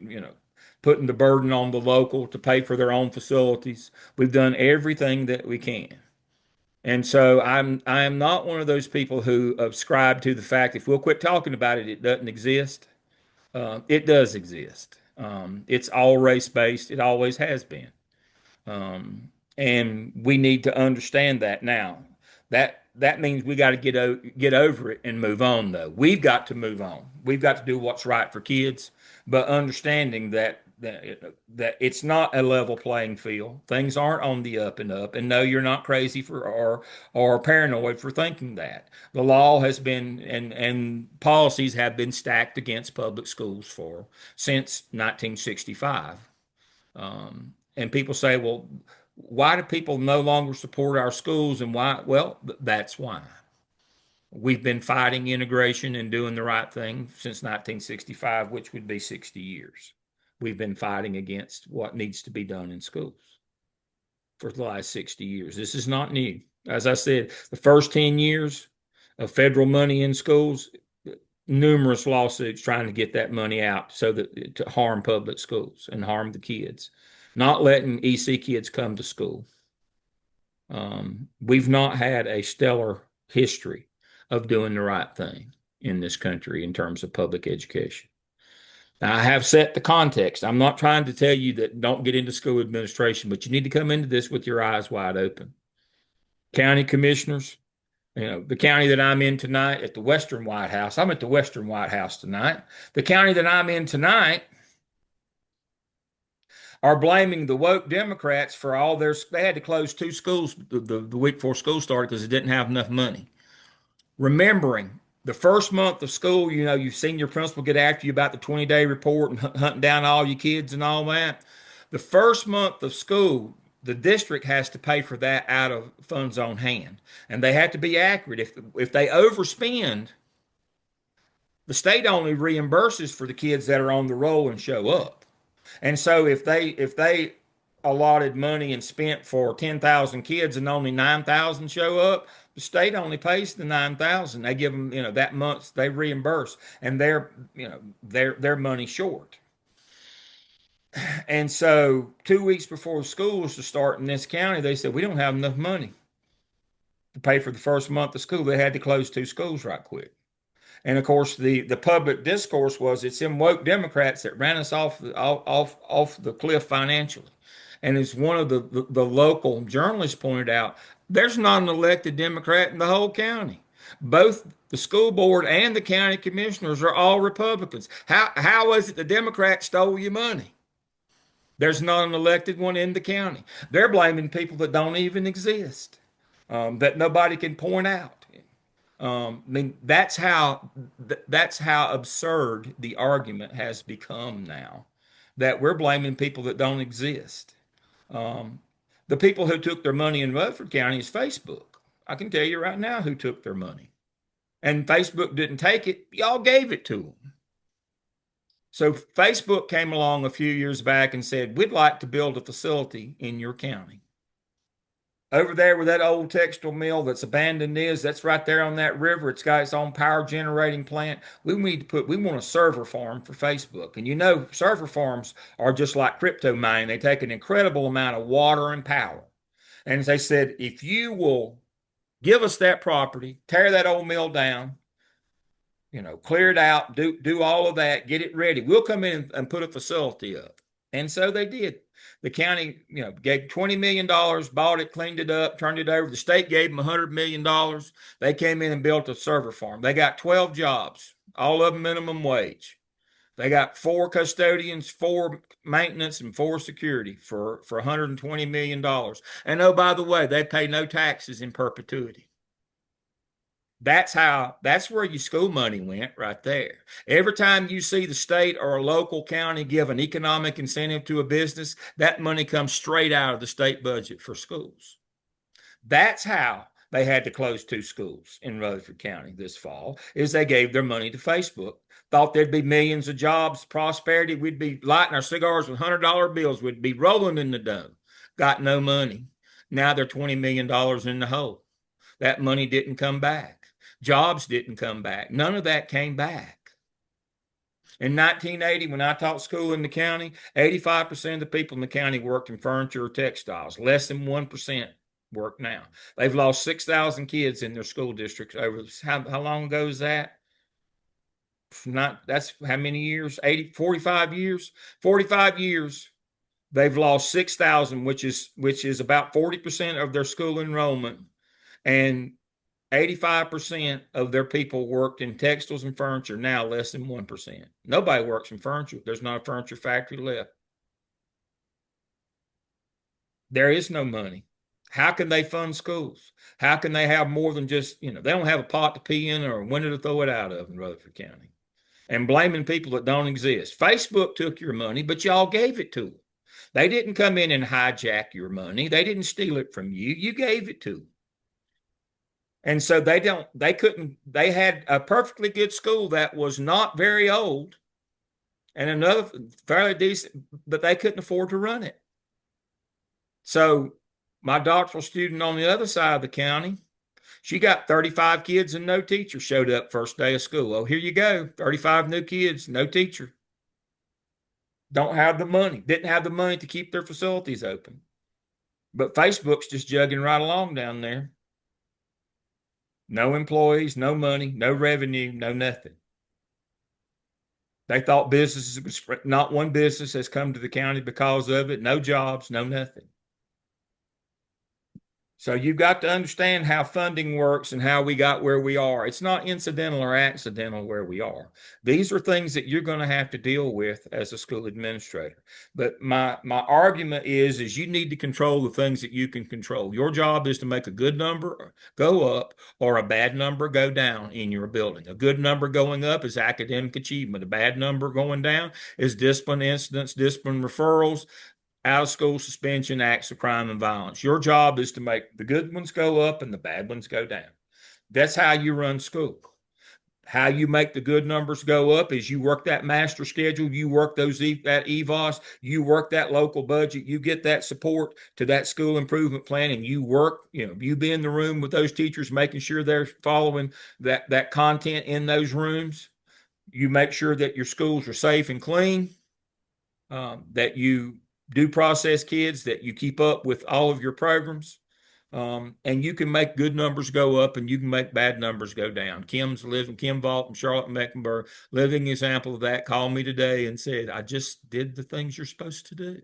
S1: putting the burden on the local to pay for their own facilities. We've done everything that we can. And so I am not one of those people who ascribe to the fact if we'll quit talking about it, it doesn't exist. It does exist. It's all race based. It always has been. And we need to understand that now. That means we got to get over it and move on, though. We've got to move on. We've got to do what's right for kids, but understanding that it's not a level playing field. Things aren't on the up and up. And no, you're not crazy for or paranoid for thinking that. The law has been and policies have been stacked against public schools for since 1965. And people say, well, why do people no longer support our schools and why? Well, that's why. We've been fighting integration and doing the right thing since 1965, which would be 60 years. We've been fighting against what needs to be done in schools for the last 60 years. This is not new. As I said, the first 10 years of federal money in schools, numerous lawsuits trying to get that money out so that to harm public schools and harm the kids, not letting EC kids come to school. We've not had a stellar history of doing the right thing in this country in terms of public education. Now, I have set the context. I'm not trying to tell you that don't get into school administration, but you need to come into this with your eyes wide open. County commissioners, the county that I'm in tonight at the Western White House, I'm at the Western White House tonight. The county that I'm in tonight are blaming the woke Democrats for they had to close two schools the week before school started because they didn't have enough money. Remembering the first month of school, you've seen your principal get after you about the 20-day report and hunting down all your kids and all that. The first month of school, the district has to pay for that out of funds on hand, and they have to be accurate. If they overspend, the state only reimburses for the kids that are on the roll and show up. And so if they allotted money and spent for 10,000 kids and only 9,000 show up, the state only pays the 9,000. They give them, that month they reimburse and they're money short. And so 2 weeks before school was to start in this county, they said, we don't have enough money to pay for the first month of school. They had to close two schools right quick. And of course, the public discourse was it's them woke Democrats that ran us off the cliff financially. And as one of the local journalists pointed out, there's not an elected Democrat in the whole county. Both the school board and the county commissioners are all Republicans. How is it the Democrats stole your money? There's not an elected one in the county. They're blaming people that don't even exist, that nobody can point out. I mean, that's how absurd the argument has become now, that we're blaming people that don't exist. Um, the people who took their money in Rutherford County is Facebook. I can tell you right now who took their money. And Facebook didn't take it, y'all gave it to them. So Facebook came along a few years back and said, we'd like to build a facility in your county. Over there where that old textile mill that's abandoned is, that's right there on that river. It's got its own power generating plant. We want a server farm for Facebook. And you know, server farms are just like crypto mining. They take an incredible amount of water and power. And they said, if you will give us that property, tear that old mill down, clear it out, do all of that, get it ready. We'll come in and put a facility up. And so they did. The county, gave $20 million, bought it, cleaned it up, turned it over. The state gave them $100 million. They came in and built a server farm. They got 12 jobs, all of them minimum wage. They got 4 custodians, 4 maintenance, and 4 security for $120 million. And oh, by the way, they pay no taxes in perpetuity. That's where your school money went right there. Every time you see the state or a local county give an economic incentive to a business, that money comes straight out of the state budget for schools. That's how they had to close 2 schools in Rutherford County this fall, is they gave their money to Facebook. Thought there'd be millions of jobs, prosperity. We'd be lighting our cigars with $100 bills. We'd be rolling in the dough. Got no money. Now they're $20 million in the hole. That money didn't come back. Jobs didn't come back. None of that came back. In 1980, when I taught school in the county, 85% of the people in the county worked in furniture or textiles. Less than 1% work now. They've lost 6,000 kids in their school districts over how long ago is that? That's how many years? 45 years? 45 years. They've lost 6,000, which is about 40% of their school enrollment. And 85% of their people worked in textiles and furniture, now less than 1%. Nobody works in furniture. There's not a furniture factory left. There is no money. How can they fund schools? How can they have more than just, they don't have a pot to pee in or a window to throw it out of in Rutherford County. And blaming people that don't exist. Facebook took your money, but y'all gave it to them. They didn't come in and hijack your money. They didn't steal it from you. You gave it to them. And so they had a perfectly good school that was not very old and another fairly decent, but they couldn't afford to run it. So my doctoral student on the other side of the county, she got 35 kids and no teacher showed up first day of school. Oh, here you go. 35 new kids, no teacher. Don't have the money, didn't have the money to keep their facilities open. But Facebook's just jugging right along down there. No employees, no money, no revenue, no nothing. They thought businesses, not one business has come to the county because of it. No jobs, no nothing. So you've got to understand how funding works and how we got where we are. It's not incidental or accidental where we are. These are things that you're going to have to deal with as a school administrator. But my argument is you need to control the things that you can control. Your job is to make a good number go up or a bad number go down in your building. A good number going up is academic achievement. A bad number going down is discipline incidents, discipline referrals, out of school suspension, acts of crime and violence. Your job is to make the good ones go up and the bad ones go down. That's how you run school. How you make the good numbers go up is you work that master schedule, you work that EVOS, you work that local budget, you get that support to that school improvement plan, and you work, you be in the room with those teachers, making sure they're following that content in those rooms. You make sure that your schools are safe and clean, that you due process kids, that you keep up with all of your programs. And you can make good numbers go up and you can make bad numbers go down. Kim Vault and Charlotte Mecklenburg, living example of that, called me today and said, I just did the things you're supposed to do.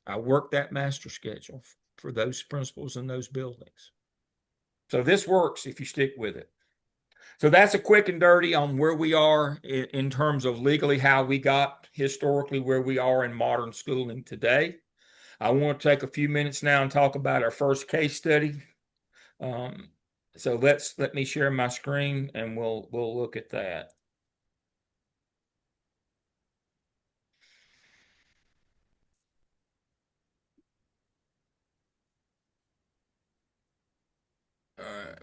S1: I worked that master schedule for those principals in those buildings. So this works if you stick with it. So that's a quick and dirty on where we are in terms of legally how we got historically where we are in modern schooling today. I want to take a few minutes now and talk about our first case study. So let me share my screen and we'll look at that. All right.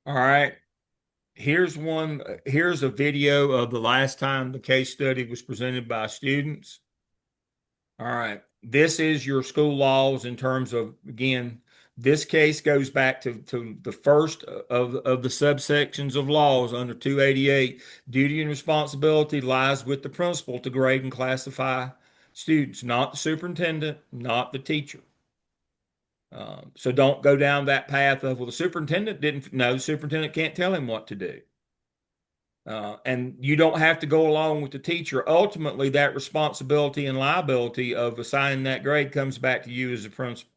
S1: All right. Here's a video of the last time the case study was presented by students. All right. This is your school laws in terms of, again, this case goes back to the first of the subsections of laws under 288. Duty and responsibility lies with the principal to grade and classify students, not the superintendent, not the teacher. So don't go down that path of, well, the superintendent didn't know, the superintendent can't tell him what to do. And you don't have to go along with the teacher. Ultimately, that responsibility and liability of assigning that grade comes back to you as a principal.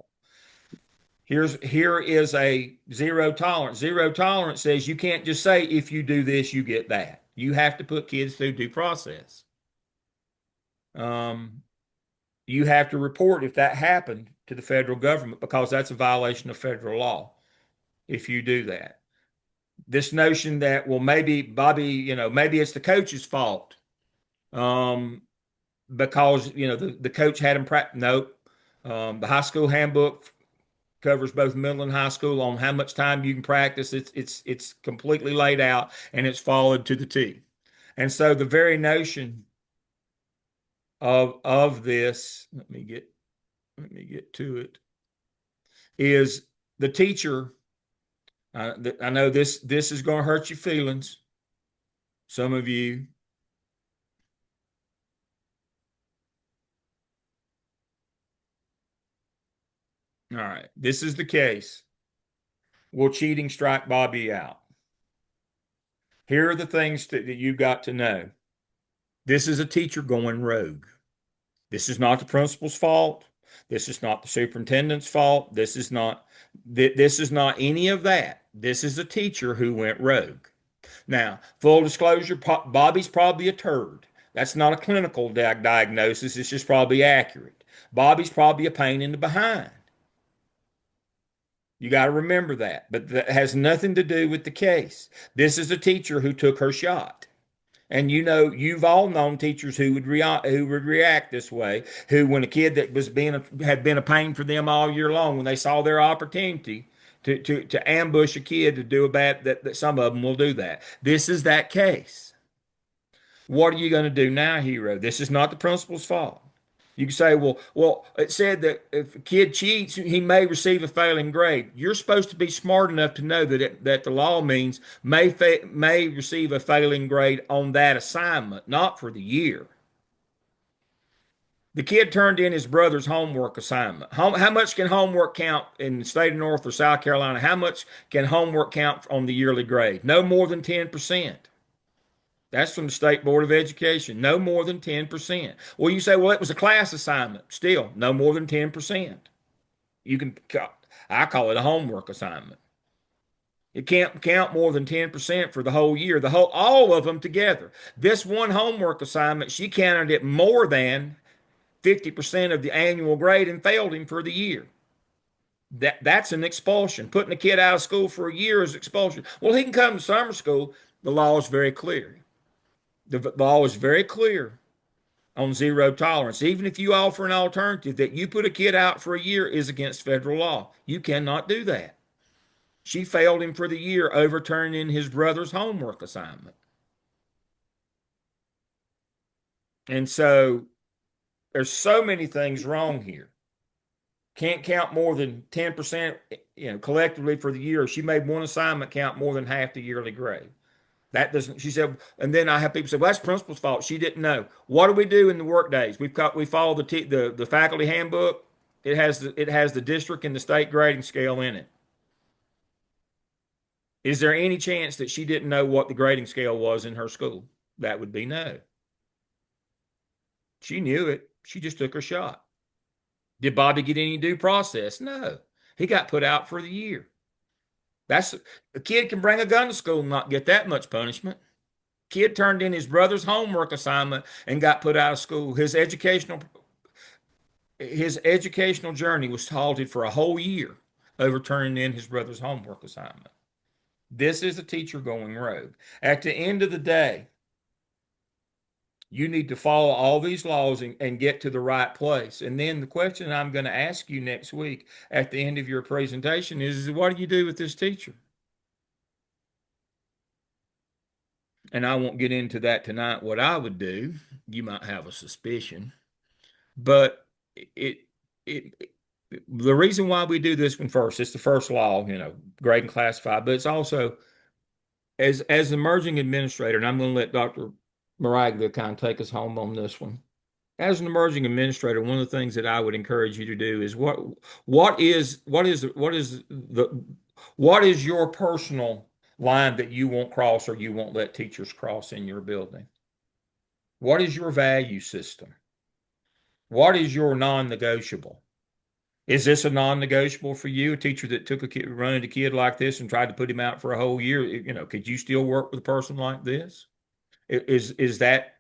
S1: Here is a zero tolerance. Zero tolerance says you can't just say if you do this, you get that. You have to put kids through due process. Um, you have to report if that happened to the federal government because that's a violation of federal law if you do that. This notion that, well, maybe Bobby, maybe it's the coach's fault. Um, because the coach had him practice. Nope. The high school handbook covers both middle and high school on how much time you can practice. It's completely laid out and it's followed to the T. And so the very notion of this, let me get to it, is the teacher. I know this is going to hurt your feelings, some of you. All right, this is the case. Will cheating strike Bobby out? Here are the things that you've got to know. This is a teacher going rogue. This is not the principal's fault. This is not the superintendent's fault. This is not any of that. This is a teacher who went rogue. Now, full disclosure, Bobby's probably a turd. That's not a clinical diagnosis. It's just probably accurate. Bobby's probably a pain in the behind. You got to remember that. But that has nothing to do with the case. This is a teacher who took her shot. And you've all known teachers who would react this way, who when a kid that had been a pain for them all year long, when they saw their opportunity to ambush a kid to do a bad, that some of them will do that. This is that case. What are you going to do now, hero? This is not the principal's fault. You can say, well, it said that if a kid cheats, he may receive a failing grade. You're supposed to be smart enough to know that the law means may receive a failing grade on that assignment, not for the year. The kid turned in his brother's homework assignment. How much can homework count in the state of North or South Carolina? How much can homework count on the yearly grade? No more than 10%. That's from the State Board of Education. No more than 10%. Well, you say, well, it was a class assignment. Still, no more than 10%. You can, I call it a homework assignment. It can't count more than 10% for the whole year, all of them together. This one homework assignment, she counted it more than 50% of the annual grade and failed him for the year. That's an expulsion. Putting a kid out of school for a year is expulsion. Well, he can come to summer school. The law is very clear. The law is very clear on zero tolerance. Even if you offer an alternative that you put a kid out for a year is against federal law. You cannot do that. She failed him for the year, overturning his brother's homework assignment. And so there's so many things wrong here. Can't count more than 10%, collectively for the year. She made one assignment count more than half the yearly grade. That doesn't, she said, and then I have people say, well, that's principal's fault. She didn't know. What do we do in the work days? We follow the faculty handbook. It has the district and the state grading scale in it. Is there any chance that she didn't know what the grading scale was in her school? That would be no. She knew it. She just took her shot. Did Bobby get any due process? No. He got put out for the year. That's a kid can bring a gun to school and not get that much punishment. Kid turned in his brother's homework assignment and got put out of school. His educational journey was halted for a whole year over turning in his brother's homework assignment. This is a teacher going rogue. At the end of the day, you need to follow all these laws and get to the right place. And then the question I'm going to ask you next week at the end of your presentation is what do you do with this teacher? And I won't get into that tonight, what I would do. You might have a suspicion. But it, it, the reason why we do this one first, it's the first law, grade and classify, but it's also as an emerging administrator, and I'm going to let Dr. Maraglia kind of take us home on this one. As an emerging administrator, one of the things that I would encourage you to do is what is your personal line that you won't cross or you won't let teachers cross in your building? What is your value system? What is your non-negotiable? Is this a non-negotiable for you? A teacher that took a kid, running a kid like this and tried to put him out for a whole year, could you still work with a person like this? Is that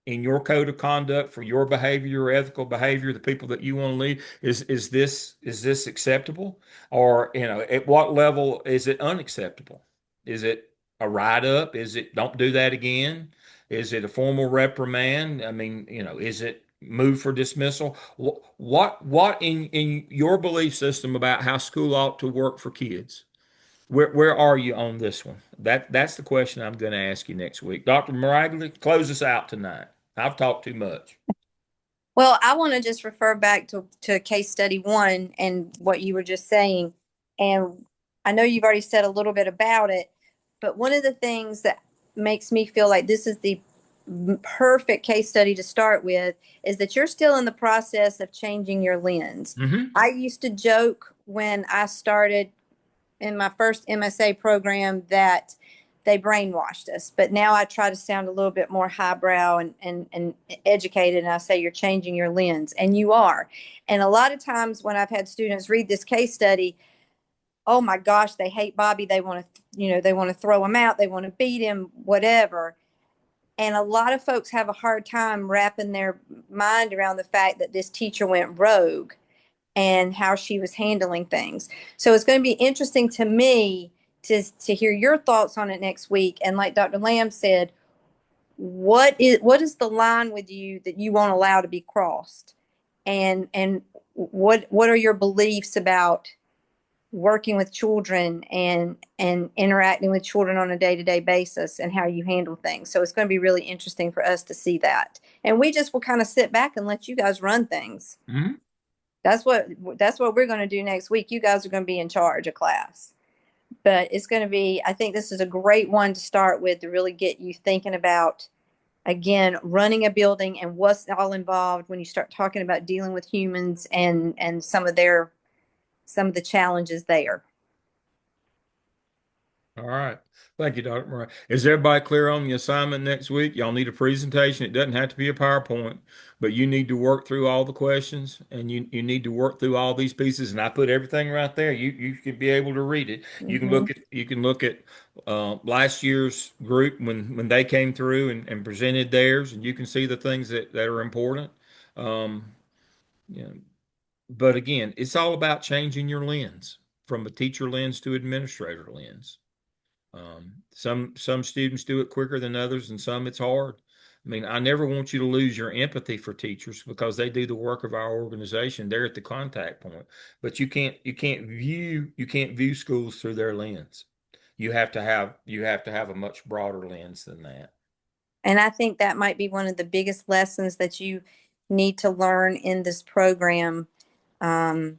S1: in your code of conduct for your behavior, your ethical behavior, the people that you want to lead? Is this acceptable? Or, at what level is it unacceptable? Is it a write-up? Is it don't do that again? Is it a formal reprimand? I mean, is it move for dismissal? What in your belief system about how school ought to work for kids? Where are you on this one? That's the question I'm going to ask you next week. Dr. Maragli, close us out tonight. I've talked too much.
S2: Well, I want to just refer back to case study one and what you were just saying. And I know you've already said a little bit about it, but one of the things that makes me feel like this is the perfect case study to start with is that you're still in the process of changing your lens.
S1: Mm-hmm.
S2: I used to joke when I started in my first MSA program that they brainwashed us. But now I try to sound a little bit more highbrow and educated. And I say, you're changing your lens. And you are. And a lot of times when I've had students read this case study, oh my gosh, they hate Bobby. They want to, they want to throw him out. They want to beat him, whatever. And a lot of folks have a hard time wrapping their mind around the fact that this teacher went rogue and how she was handling things. So it's going to be interesting to me to hear your thoughts on it next week. And like Dr. Lamb said, what is the line with you that you won't allow to be crossed? And what are your beliefs about working with children and interacting with children on a day-to-day basis and how you handle things? So it's going to be really interesting for us to see that. And we just will kind of sit back and let you guys run things.
S1: Mm-hmm.
S2: That's what we're going to do next week. You guys are going to be in charge of class. But it's going to be, I think this is a great one to start with to really get you thinking about, again, running a building and what's all involved when you start talking about dealing with humans and some of the challenges there.
S1: All right. Thank you, Dr. Murray. Is everybody clear on the assignment next week? Y'all need a presentation. It doesn't have to be a PowerPoint, but you need to work through all the questions and you need to work through all these pieces. And I put everything right there. You should be able to read it. You can
S2: Mm-hmm.
S1: look at last year's group when they came through and presented theirs, and you can see the things that are important. Um, you know, but again, it's all about changing your lens from a teacher lens to administrator lens. Some students do it quicker than others, and some it's hard. I mean, I never want you to lose your empathy for teachers because they do the work of our organization. They're at the contact point, but you can't view schools through their lens. You have to have a much broader lens than that.
S2: And I think that might be one of the biggest lessons that you need to learn in this program. Um,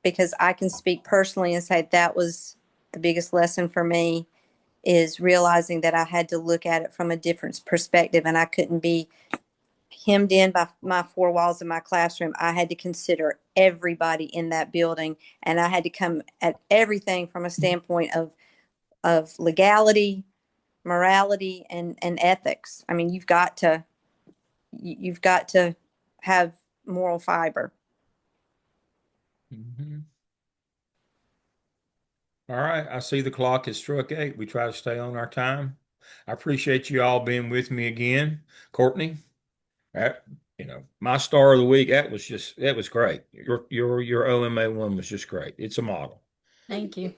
S2: because I can speak personally and say that was the biggest lesson for me is realizing that I had to look at it from a different perspective and I couldn't be hemmed in by my four walls of my classroom. I had to consider everybody in that building and I had to come at everything from a standpoint of legality, morality, and ethics. I mean, you've got to have moral fiber.
S1: Mhm. All right. I see the clock has struck 8. We try to stay on our time. I appreciate you all being with me again. Courtney, that, my star of the week, that was great. Your OMA one was just great. It's a model.
S3: Thank you.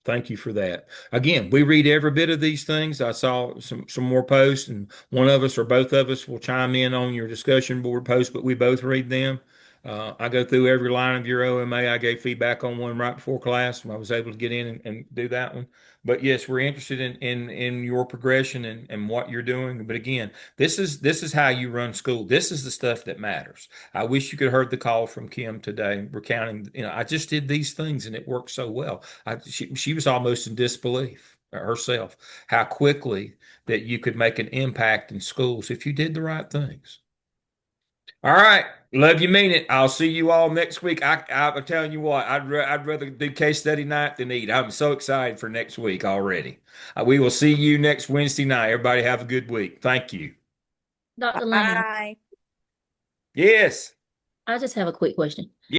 S1: Thank you for that. Again, we read every bit of these things. I saw some more posts, and one of us or both of us will chime in on your discussion board post, but we both read them. I go through every line of your OMA. I gave feedback on one right before class when I was able to get in and do that one. But yes, we're interested in your progression and what you're doing. But again, this is how you run school. This is the stuff that matters. I wish you could have heard the call from Kim today recounting, I just did these things and it worked so well. She was almost in disbelief herself how quickly that you could make an impact in schools if you did the right things. All right. Love you, mean it. I'll see you all next week. I'm telling you what, I'd rather do case study night than eat. I'm so excited for next week already. We will see you next Wednesday night. Everybody have a good week. Thank you.
S3: Dr. Lamb,
S2: Bye.
S1: Yes.
S3: I just have a quick question.